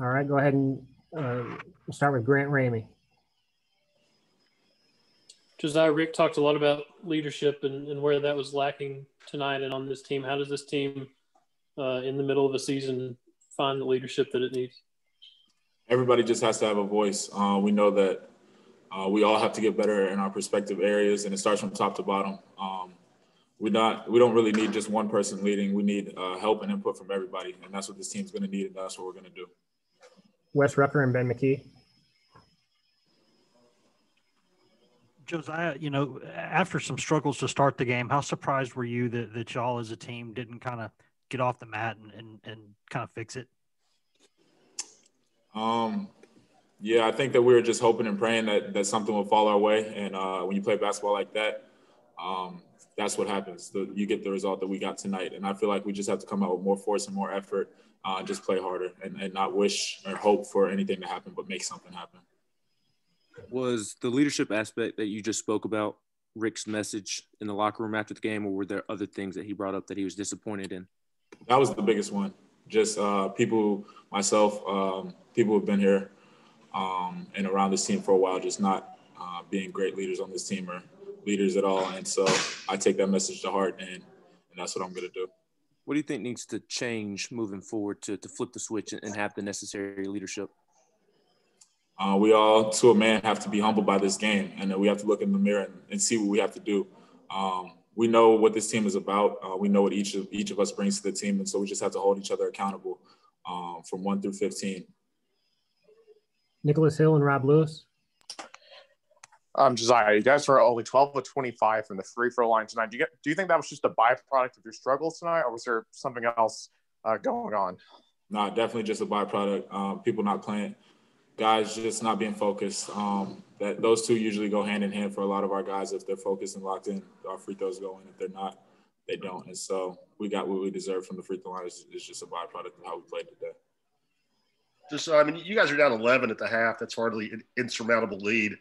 All right, go ahead and start with Grant Ramey. Josiah, Rick talked a lot about leadership and where that was lacking tonight and on this team. How does this team in the middle of a season find the leadership that it needs? Everybody just has to have a voice. We know that we all have to get better in our respective areas, and it starts from top to bottom. We don't really need just one person leading. We need help and input from everybody, and that's what this team's going to need, and that's what we're going to do. Wes Rucker and Ben McKee. Josiah, after some struggles to start the game, how surprised were you that y'all as a team didn't kind of get off the mat and kind of fix it? Yeah, I think that we were just hoping and praying that something would fall our way. And when you play basketball like that, that's what happens. You get the result that we got tonight. And I feel like we just have to come out with more force and more effort, and just play harder and not wish or hope for anything to happen, but make something happen. Was the leadership aspect that you just spoke about Rick's message in the locker room after the game, or were there other things that he brought up that he was disappointed in? That was the biggest one. Just people, myself, people who've been here and around this team for a while, just not being great leaders on this team or leaders at all. And so I take that message to heart, and that's what I'm going to do. What do you think needs to change moving forward to flip the switch and have the necessary leadership? We all, to a man, have to be humbled by this game, and we have to look in the mirror and see what we have to do. We know what this team is about. We know what each of us brings to the team, and so we just have to hold each other accountable from 1 through 15. Nicholas Hill and Rob Lewis. Josiah, you guys were only 12 of 25 from the free throw line tonight. Do you think that was just a byproduct of your struggles tonight, or was there something else going on? No, definitely just a byproduct. People not playing. Guys just not being focused. That those two usually go hand in hand for a lot of our guys. If they're focused and locked in, our free throws go in. If they're not, they don't. And so we got what we deserve from the free throw line. It's just a byproduct of how we played today. You guys are down 11 at the half. That's hardly an insurmountable lead.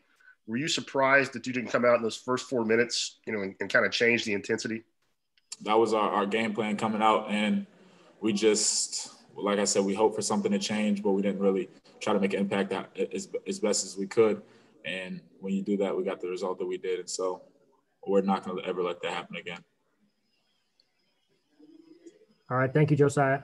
Were you surprised that you didn't come out in those first 4 minutes, and kind of change the intensity? That was our game plan coming out, and we just, like I said, we hoped for something to change, but we didn't really try to make an impact as best as we could. And when you do that, we got the result that we did. And so we're not going to ever let that happen again. All right. Thank you, Josiah.